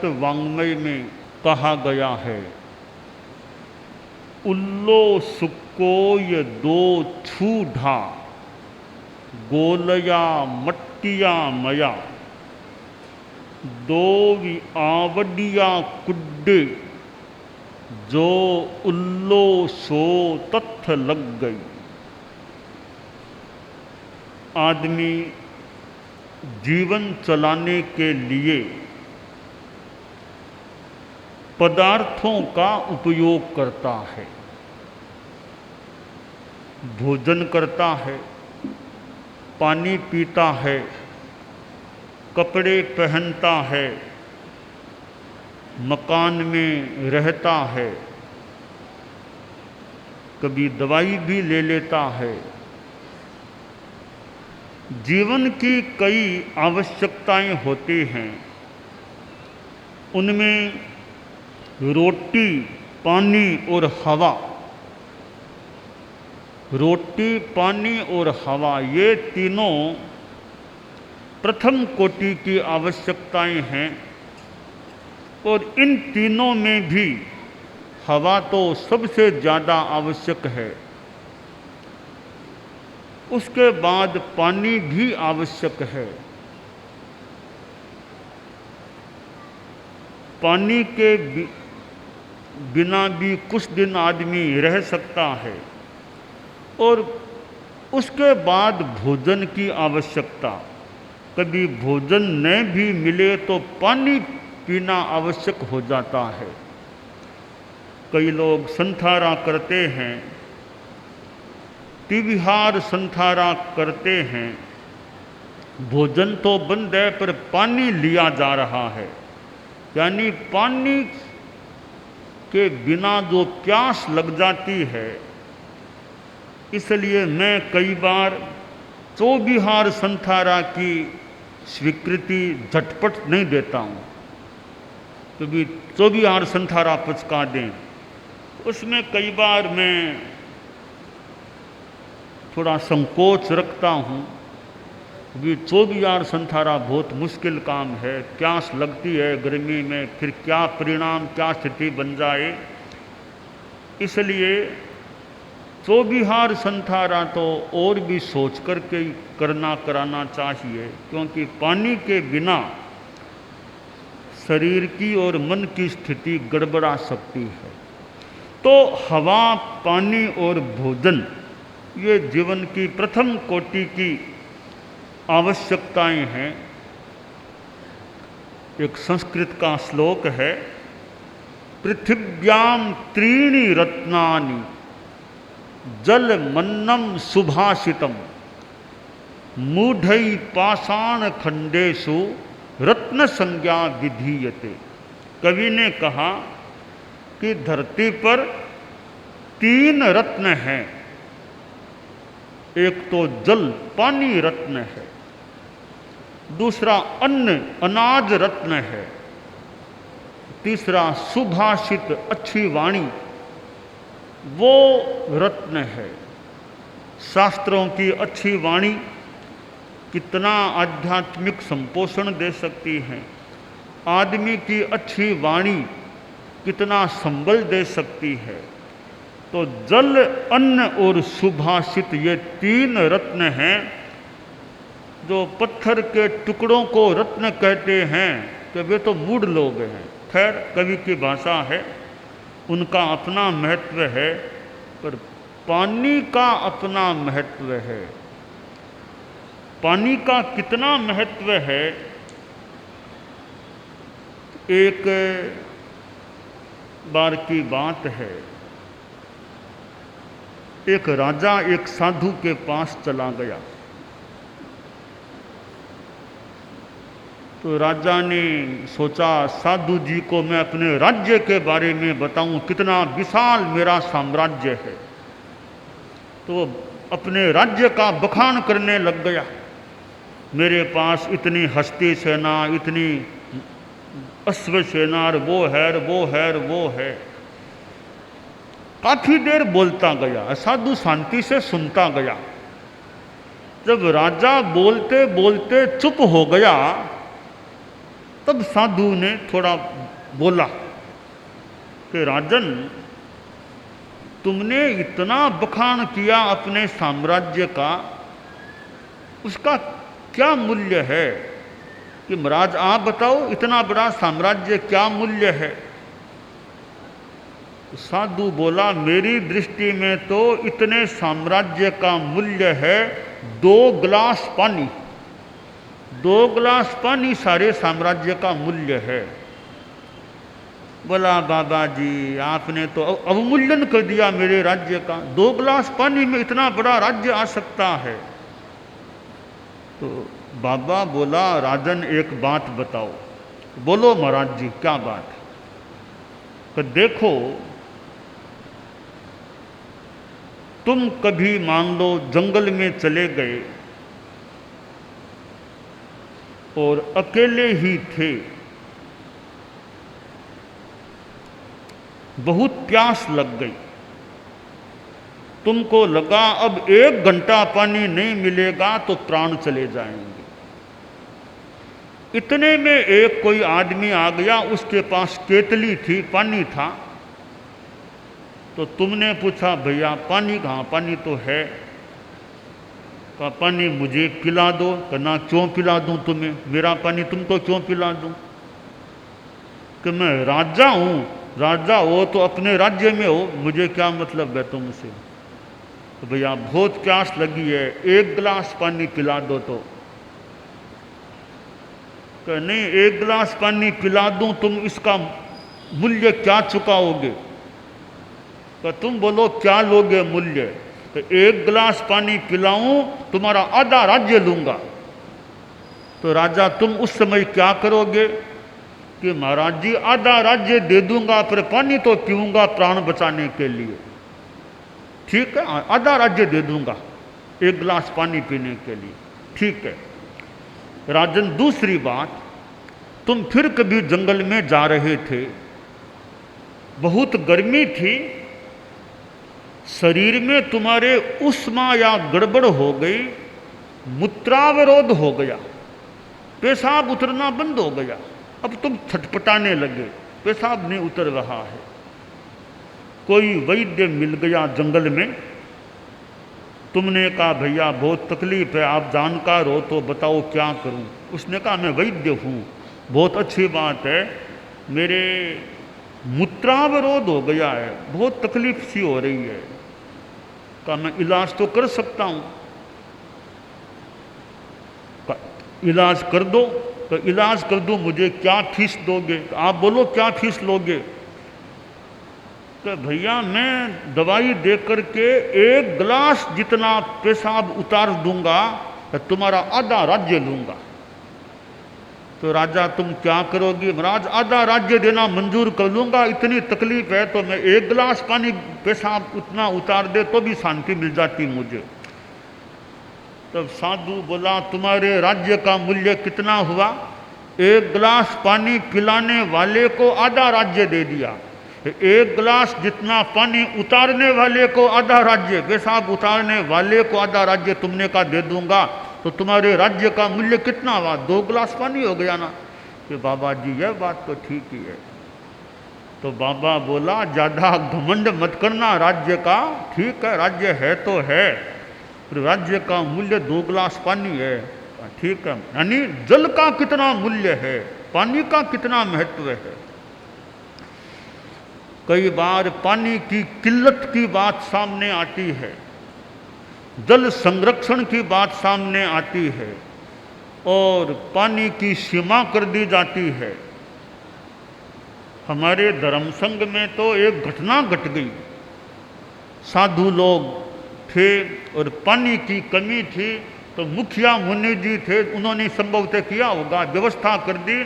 भट्ट वाङ्मय में कहा गया है, उल्लो सुक्कोय दो छूढ़ा, गोलया मट्टिया मया, दो भी आवडिया कुड्डे, जो उल्लो सो तत्थ लग गई। आदमी जीवन चलाने के लिए पदार्थों का उपयोग करता है, भोजन करता है, पानी पीता है, कपड़े पहनता है, मकान में रहता है, कभी दवाई भी ले लेता है। जीवन की कई आवश्यकताएं होती हैं, उनमें रोटी, पानी और हवा, रोटी, पानी और हवा, ये तीनों प्रथम कोटि की आवश्यकताएं हैं। और इन तीनों में भी हवा तो सबसे ज़्यादा आवश्यक है। उसके बाद पानी भी आवश्यक है। पानी के बिना भी कुछ दिन आदमी रह सकता है। और उसके बाद भोजन की आवश्यकता, कभी भोजन न भी मिले तो पानी पीना आवश्यक हो जाता है। कई लोग संथारा करते हैं, तिविहार संथारा करते हैं, भोजन तो बंद है पर पानी लिया जा रहा है। यानी पानी के बिना जो प्यास लग जाती है, इसलिए मैं कई बार चौबिहार संथारा की स्वीकृति झटपट नहीं देता हूँ। क्योंकि चौबिहार संथारा पचका दें, उसमें कई बार मैं थोड़ा संकोच रखता हूँ। क्योंकि चौबिहार संथारा बहुत मुश्किल काम है, प्यास लगती है गर्मी में, फिर क्या परिणाम, क्या स्थिति बन जाए। इसलिए चौबिहार संथारा तो और भी सोच करके कराना चाहिए, क्योंकि पानी के बिना शरीर की और मन की स्थिति गड़बड़ा सकती है। तो हवा, पानी और भोजन, ये जीवन की प्रथम कोटि की आवश्यकताएं हैं। एक संस्कृत का श्लोक है, पृथिव्याम त्रीणि रत्नानि जल मन्नम सुभाषितम मूढ़ै पाषाण खंडेषु रत्न संज्ञा विधीयते। कवि ने कहा कि धरती पर तीन रत्न हैं। एक तो जल, पानी रत्न है, दूसरा अन्न, अनाज रत्न है, तीसरा सुभाषित, अच्छी वाणी, वो रत्न है। शास्त्रों की अच्छी वाणी कितना आध्यात्मिक संपोषण दे सकती है। आदमी की अच्छी वाणी कितना संबल दे सकती है। तो जल, अन्न और सुभाषित, ये तीन रत्न हैं। जो पत्थर के टुकड़ों को रत्न कहते हैं कि वे तो मूढ़ लोग हैं। खैर, कवि की भाषा है, उनका अपना महत्व है, पर पानी का अपना महत्व है। पानी का कितना महत्व है। एक बार की बात है, एक राजा एक साधु के पास चला गया। तो राजा ने सोचा, साधु जी को मैं अपने राज्य के बारे में बताऊं, कितना विशाल मेरा साम्राज्य है। तो वो अपने राज्य का बखान करने लग गया। मेरे पास इतनी हस्ती सेना, इतनी अश्व सेना, और वो है, वो है, वो है। काफी देर बोलता गया, साधु शांति से सुनता गया। जब राजा बोलते बोलते चुप हो गया, तब साधु ने थोड़ा बोला कि राजन, तुमने इतना बखान किया अपने साम्राज्य का, उसका क्या मूल्य है? कि महाराज आप बताओ, इतना बड़ा साम्राज्य क्या मूल्य है? साधु बोला, मेरी दृष्टि में तो इतने साम्राज्य का मूल्य है 2 गिलास पानी। 2 गिलास पानी सारे साम्राज्य का मूल्य है। बोला, बाबा जी आपने तो अवमूल्यन कर दिया मेरे राज्य का। 2 गिलास पानी में इतना बड़ा राज्य आ सकता है? तो बाबा बोला, राजन एक बात बताओ। बोलो महाराज जी, क्या बात है? तो देखो, तुम कभी मान लो जंगल में चले गए और अकेले ही थे, बहुत प्यास लग गई, तुमको लगा अब 1 घंटा पानी नहीं मिलेगा तो प्राण चले जाएंगे। इतने में एक कोई आदमी आ गया, उसके पास केतली थी, पानी था। तो तुमने पूछा, भैया पानी कहाँ? पानी तो है। कहा, पानी मुझे पिला दो। कहना, क्यों पिला दूं तुम्हें? मेरा पानी तुमको क्यों पिला दूं? कि मैं राजा हूं। राजा हो तो अपने राज्य में हो, मुझे क्या मतलब है तुमसे? तो भैया बहुत प्यास लगी है, 1 गिलास पानी पिला दो। तो कह, नहीं 1 गिलास पानी पिला दूं, तुम इसका मूल्य क्या चुकाओगे? तो तुम बोलो क्या लोगे मूल्य? तो 1 गिलास पानी पिलाऊं, तुम्हारा आधा राज्य लूंगा। तो राजा तुम उस समय क्या करोगे? कि महाराज जी आधा राज्य दे दूंगा, पर पानी तो पीऊंगा प्राण बचाने के लिए। ठीक है, आधा राज्य दे दूंगा 1 गिलास पानी पीने के लिए। ठीक है। राजन दूसरी बात, तुम फिर कभी जंगल में जा रहे थे, बहुत गर्मी थी, शरीर में तुम्हारे उष्मा या गड़बड़ हो गई, मूत्रावरोध हो गया, पेशाब उतरना बंद हो गया। अब तुम छटपटाने लगे, पेशाब नहीं उतर रहा है। कोई वैद्य मिल गया जंगल में। तुमने कहा, भैया बहुत तकलीफ है, आप जानकार हो तो बताओ क्या करूं? उसने कहा, मैं वैद्य हूं। बहुत अच्छी बात है, मेरे मूत्रावरोध हो गया है, बहुत तकलीफ सी हो रही है। कहा, मैं इलाज तो कर सकता हूं। इलाज कर दो। तो इलाज कर दो, मुझे क्या फीस दोगे? तो आप बोलो क्या फीस लोगे? तो भैया मैं दवाई दे करके 1 गिलास जितना पेशाब उतार दूंगा, तो तुम्हारा आधा राज्य लूंगा। तो राजा तुम क्या करोगे? महाराज आधा राज्य देना मंजूर कर लूंगा, इतनी तकलीफ है तो मैं 1 गिलास पानी पेशाब उतना उतार दे तो भी शांति मिल जाती मुझे। तब साधु बोला, तुम्हारे राज्य का मूल्य कितना हुआ? 1 गिलास पानी पिलाने वाले को आधा राज्य दे दिया। 1 गिलास जितना पानी उतारने वाले को आधा राज्य, पेशाब उतारने वाले को आधा राज्य तुमने का दे दूंगा, तो तुम्हारे राज्य का मूल्य कितना हुआ? 2 गिलास पानी हो गया ना। कि बाबा जी यह बात तो ठीक ही है। तो बाबा बोला, ज़्यादा घमंड मत करना राज्य का। ठीक है, राज्य है तो है, राज्य का मूल्य 2 गिलास पानी है। ठीक है, यानी जल का कितना मूल्य है, पानी का कितना महत्व है। कई बार पानी की किल्लत की बात सामने आती है, जल संरक्षण की बात सामने आती है और पानी की सीमा कर दी जाती है। हमारे धर्म संघ में तो एक घटना घट गई। साधु लोग थे और पानी की कमी थी, तो मुखिया मुनि जी थे, उन्होंने संभवतः किया होगा, व्यवस्था कर दी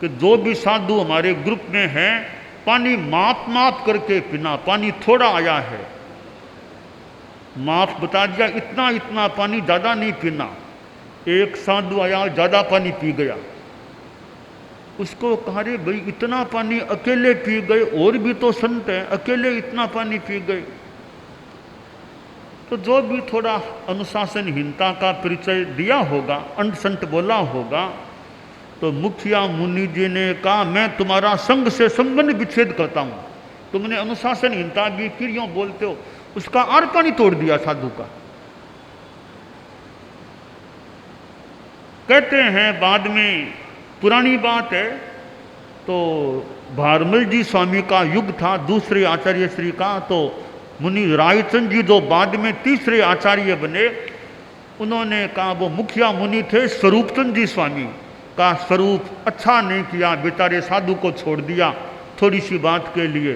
कि जो भी साधु हमारे ग्रुप में हैं, पानी माप करके पीना। पानी थोड़ा आया है, माप बता दिया, इतना इतना पानी, ज़्यादा नहीं पीना। एक साधु आया, ज़्यादा पानी पी गया। उसको कहा, रे भाई इतना पानी अकेले पी गए, और भी तो संत हैं, अकेले इतना पानी पी गए। तो जो भी थोड़ा अनुशासनहीनता का परिचय दिया होगा, अंट संट बोला होगा, तो मुखिया मुनि जी ने कहा, मैं तुम्हारा संग से संबंध विच्छेद करता हूँ, तुमने अनुशासनहीनता की क्यों बोलते हो। उसका आर पानी तोड़ दिया साधु का। कहते हैं बाद में, पुरानी बात है, तो भारमल जी स्वामी का युग था, दूसरे आचार्य श्री का। तो मुनि रायचंद जी जो बाद में तीसरे आचार्य बने, उन्होंने कहा, वो मुखिया मुनि थे स्वरूपचंद जी स्वामी का, स्वरूप अच्छा नहीं किया, बेचारे साधु को छोड़ दिया थोड़ी सी बात के लिए।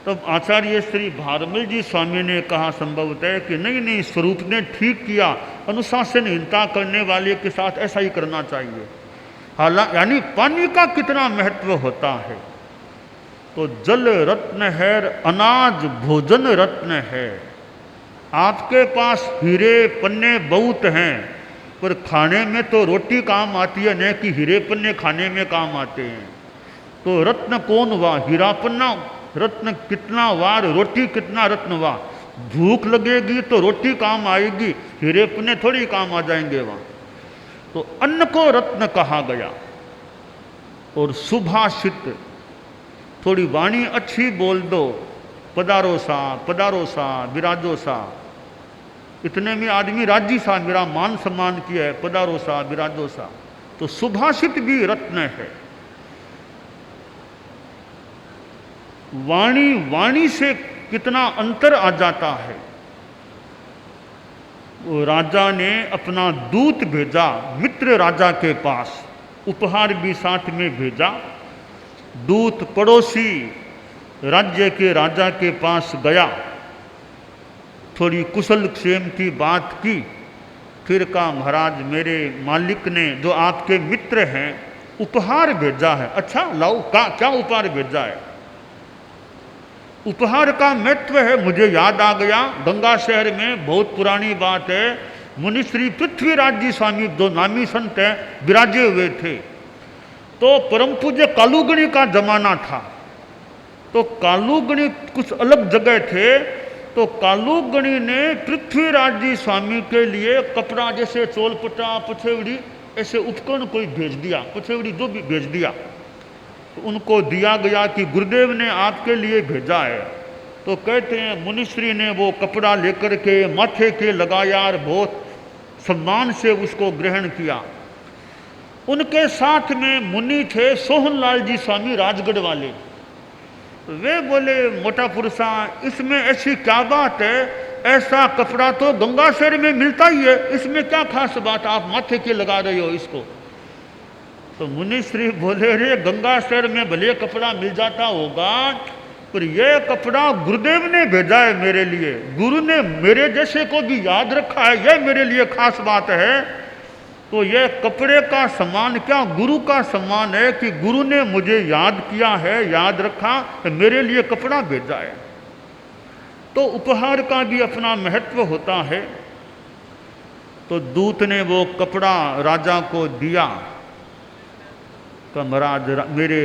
तब आचार्य श्री भारमल जी स्वामी ने कहा संभवतः कि नहीं नहीं, स्वरूप ने ठीक किया, अनुशासनहीनता करने वाले के साथ ऐसा ही करना चाहिए। हालांकि यानी पानी का कितना महत्व होता है। तो जल रत्न है, अनाज भोजन रत्न है। आपके पास हीरे पन्ने बहुत हैं, पर खाने में तो रोटी काम आती है, न कि हीरे पन्ने खाने में काम आते हैं। तो रत्न कौन हुआ? हीरा पन्ना रत्न कितना वार, रोटी कितना रत्न हुआ। भूख लगेगी तो रोटी काम आएगी, हीरे पन्ने थोड़ी काम आ जाएंगे वहाँ। तो अन्न को रत्न कहा गया। और सुभाषित, थोड़ी वाणी अच्छी बोल दो, पधारो सा विराजो सा, इतने में आदमी राजी सा, मेरा मान सम्मान किया है, पधारो सा विराजो सा। तो सुभाषित भी रत्न है। वाणी से कितना अंतर आ जाता है। वो राजा ने अपना दूत भेजा मित्र राजा के पास, उपहार भी साथ में भेजा। दूत पड़ोसी राज्य के राजा के पास गया, थोड़ी कुशल क्षेम की बात की, फिर कहा, महाराज मेरे मालिक ने जो आपके मित्र हैं उपहार भेजा है। अच्छा लाओ, क्या उपहार भेजा है? उपहार का महत्व है, मुझे याद आ गया। गंगा शहर में बहुत पुरानी बात है, मुनि श्री पृथ्वीराज जी स्वामी जो नामी संत हैं विराजे हुए थे। तो परम पूज्य कालूगणी का जमाना था। तो कालूगणी कुछ अलग जगह थे। तो कालूगणी ने पृथ्वीराज जी स्वामी के लिए कपड़ा, जैसे चोलपटा पछेवड़ी, ऐसे उपकरण कोई भेज दिया, पछेवड़ी जो भी भेज दिया। तो उनको दिया गया कि गुरुदेव ने आपके लिए भेजा है। तो कहते हैं मुनिश्री ने वो कपड़ा लेकर के माथे के लगाया और बहुत सम्मान से उसको ग्रहण किया। उनके साथ में मुनि थे सोहनलाल जी स्वामी राजगढ़ वाले। वे बोले, मोटा पुरुषा, इसमें ऐसी क्या बात है? ऐसा कपड़ा तो गंगा शहर में मिलता ही है, इसमें क्या खास बात, आप माथे के लगा रहे हो इसको? तो मुनिश्री बोले, रे गंगा शहर में भले कपड़ा मिल जाता होगा, पर यह कपड़ा गुरुदेव ने भेजा है मेरे लिए, गुरु ने मेरे जैसे को भी याद रखा है, यह मेरे लिए खास बात है। तो यह कपड़े का सम्मान क्या, गुरु का सम्मान है कि गुरु ने मुझे याद किया है, याद रखा, मेरे लिए कपड़ा भेजा है। तो उपहार का भी अपना महत्व होता है। तो दूत ने वो कपड़ा राजा को दिया, महाराज मेरे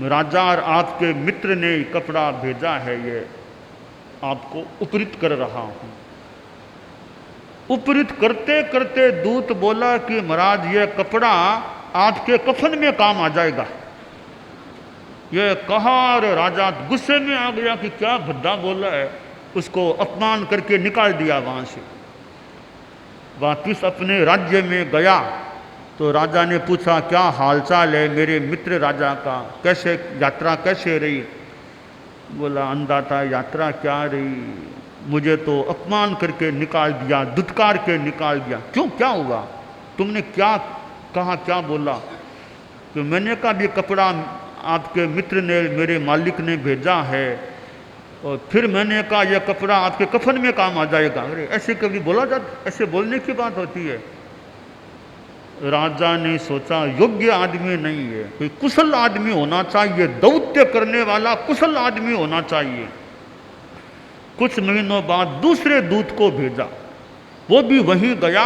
राजा और आपके मित्र ने कपड़ा भेजा है, ये आपको उपरित कर रहा हूँ। उपरित करते करते दूत बोला कि महाराज ये कपड़ा आपके कफन में काम आ जाएगा। ये कहा और राजा गुस्से में आ गया कि क्या भद्दा बोला है, उसको अपमान करके निकाल दिया वहाँ से। वापिस अपने राज्य में गया तो राजा ने पूछा, क्या हालचाल है मेरे मित्र राजा का, कैसे यात्रा कैसे रही? बोला, अंदाता यात्रा क्या रही, मुझे तो अपमान करके निकाल दिया, दुत्कार के निकाल दिया। क्यों, क्या हुआ, तुमने क्या कहा, क्या बोला? तो मैंने कहा ये कपड़ा आपके मित्र ने, मेरे मालिक ने भेजा है, और फिर मैंने कहा यह कपड़ा आपके कफन में काम आ जाएगा। अरे ऐसे कभी बोला जाता, ऐसे बोलने की बात होती है? राजा ने सोचा योग्य आदमी नहीं है, कोई कुशल आदमी होना चाहिए, दौत्य करने वाला कुशल आदमी होना चाहिए। कुछ महीनों बाद दूसरे दूत को भेजा, वो भी वहीं गया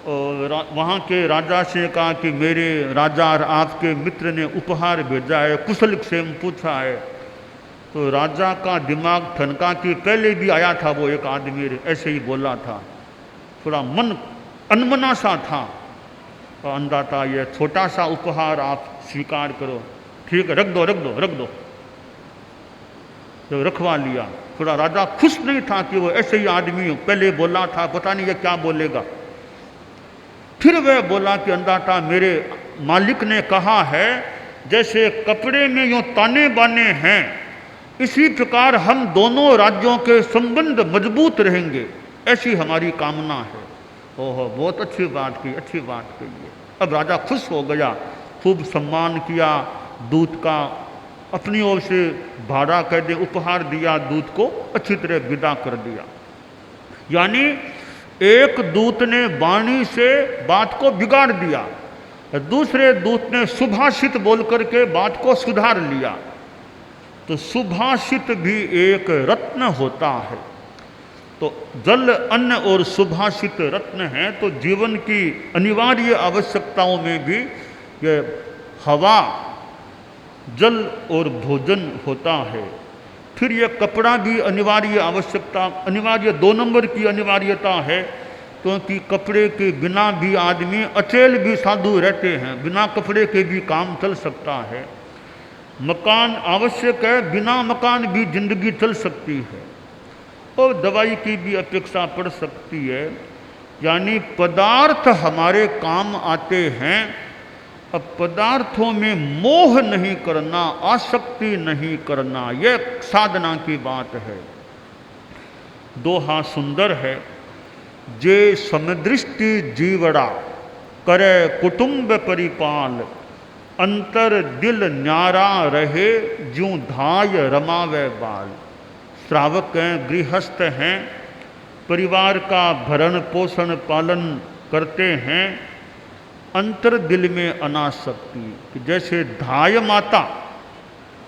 और वहाँ के राजा से कहा कि मेरे राजा और आपके मित्र ने उपहार भेजा है, कुशल क्षेम पूछा है। तो राजा का दिमाग ठनका कि पहले भी आया था वो एक आदमी, ऐसे ही बोला था, थोड़ा मन अनमना सा था। और अंदाता ये छोटा सा उपहार आप स्वीकार करो। ठीक है, रख दो रख दो रख दो। तो रखवा लिया। थोड़ा राजा खुश नहीं था कि वो ऐसे ही आदमी हो, पहले बोला था पता नहीं ये क्या बोलेगा। फिर वह बोला कि अंदाता मेरे मालिक ने कहा है जैसे कपड़े में यूँ ताने बाने हैं इसी प्रकार हम दोनों राज्यों के संबंध मजबूत रहेंगे, ऐसी हमारी कामना है। ओहो, बहुत अच्छी बात की, अच्छी बात कही है। अब राजा खुश हो गया, खूब सम्मान किया, दूत का अपनी ओर से भाड़ा कह दे उपहार दिया, दूत को अच्छी तरह विदा कर दिया। यानी एक दूत ने वाणी से बात को बिगाड़ दिया, दूसरे दूत ने सुभाषित बोल करके बात को सुधार लिया। तो सुभाषित भी एक रत्न होता है। तो जल, अन्न और सुभाषित रत्न है। तो जीवन की अनिवार्य आवश्यकताओं में भी ये हवा, जल और भोजन होता है। फिर यह कपड़ा भी अनिवार्य आवश्यकता, अनिवार्य 2 नंबर की अनिवार्यता है, क्योंकि कपड़े के बिना भी आदमी अचेल भी साधु रहते हैं, बिना कपड़े के भी काम चल सकता है। मकान आवश्यक है, बिना मकान भी जिंदगी चल सकती है, और दवाई की भी अपेक्षा पड़ सकती है। यानी पदार्थ हमारे काम आते हैं। अब पदार्थों में मोह नहीं करना, आसक्ति नहीं करना, यह साधना की बात है। दोहा सुंदर है, जे समदृष्टि जीवड़ा करे कुटुंब परिपाल, अंतर दिल न्यारा रहे ज्यों धाय रमावे बाल। श्रावक हैं, गृहस्थ हैं, परिवार का भरण पोषण पालन करते हैं, अंतर दिल में अनासक्ति। जैसे धाय माता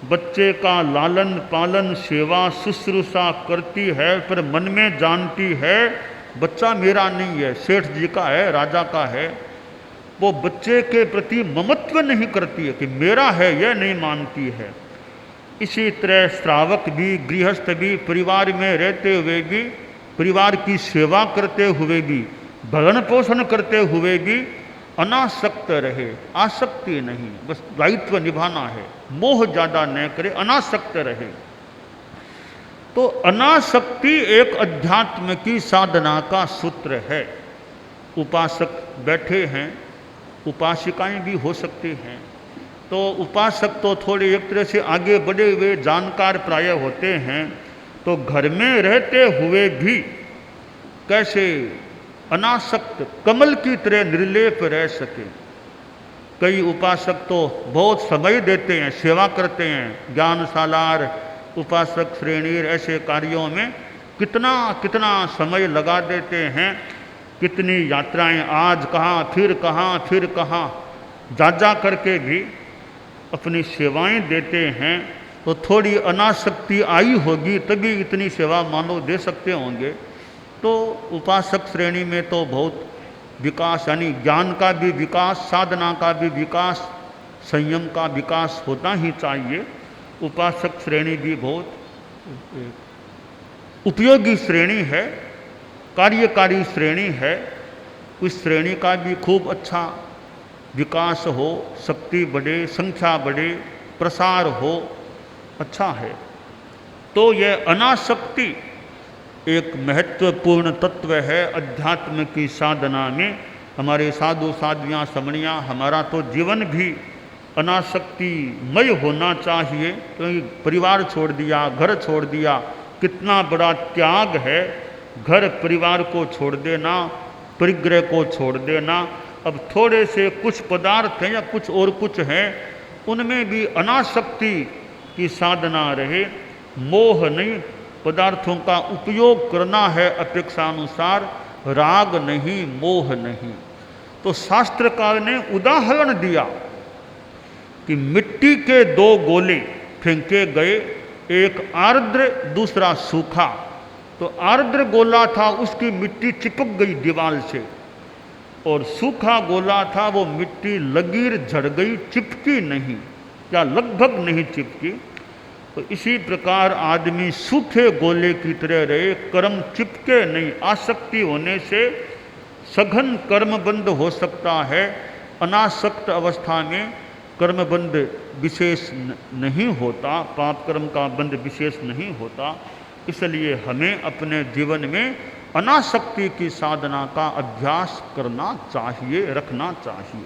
बच्चे का लालन पालन सेवा शुश्रूषा करती है, पर मन में जानती है बच्चा मेरा नहीं है, सेठ जी का है, राजा का है, वो बच्चे के प्रति ममत्व नहीं करती है कि मेरा है, यह नहीं मानती है। इसी तरह श्रावक भी, गृहस्थ भी, परिवार में रहते हुए भी, परिवार की सेवा करते हुए भी, भरण पोषण करते हुए भी अनासक्त रहे, आसक्ति नहीं, बस दायित्व निभाना है, मोह ज़्यादा न करे, अनासक्त रहे। तो अनासक्ति एक अध्यात्म की साधना का सूत्र है। उपासक बैठे हैं, उपासिकाएं भी हो सकती हैं। तो उपासक तो थोड़े एक तरह से आगे बढ़े हुए जानकार प्राय होते हैं, तो घर में रहते हुए भी कैसे अनासक्त कमल की तरह निर्लेप रह सके। कई उपासक तो बहुत समय देते हैं, सेवा करते हैं, ज्ञानशालार, उपासक श्रेणी, ऐसे कार्यों में कितना कितना समय लगा देते हैं, कितनी यात्राएं, आज कहाँ फिर कहाँ, जा करके भी अपनी सेवाएं देते हैं। तो थोड़ी अनासक्ति आई होगी तभी इतनी सेवा मानव दे सकते होंगे। तो उपासक श्रेणी में तो बहुत विकास, यानी ज्ञान का भी विकास, साधना का भी विकास, संयम का विकास होना ही चाहिए। उपासक श्रेणी भी बहुत उपयोगी श्रेणी है, कार्यकारी श्रेणी है। उस श्रेणी का भी खूब अच्छा विकास हो, शक्ति बढ़े, संख्या बढ़े, प्रसार हो, अच्छा है। तो यह अनासक्ति एक महत्वपूर्ण तत्व है अध्यात्म की साधना में। हमारे साधु साध्वियाँ समणियाँ, हमारा तो जीवन भी अनासक्तिमय होना चाहिए, क्योंकि परिवार छोड़ दिया, घर छोड़ दिया, कितना बड़ा त्याग है। घर परिवार को छोड़ देना, परिग्रह को छोड़ देना। अब थोड़े से कुछ पदार्थ हैं या कुछ और कुछ हैं, उनमें भी अनासक्ति की साधना रहे, मोह नहीं, पदार्थों का उपयोग करना है अपेक्षानुसार, राग नहीं, मोह नहीं। तो शास्त्रकार ने उदाहरण दिया कि मिट्टी के 2 गोले फेंके गए, एक आर्द्र दूसरा सूखा। तो आर्द्र गोला था, उसकी मिट्टी चिपक गई दीवार से, और सूखा गोला था, वो मिट्टी लकीर झड़ गई, चिपकी नहीं या लगभग नहीं चिपकी। तो इसी प्रकार आदमी सूखे गोले की तरह रहे, कर्म चिपके नहीं। आसक्ति होने से सघन कर्म बंद हो सकता है, अनासक्त अवस्था में कर्म बंध विशेष नहीं होता, पाप कर्म का बंध विशेष नहीं होता। इसलिए हमें अपने जीवन में अनासक्ति की साधना का अभ्यास करना चाहिए, रखना चाहिए।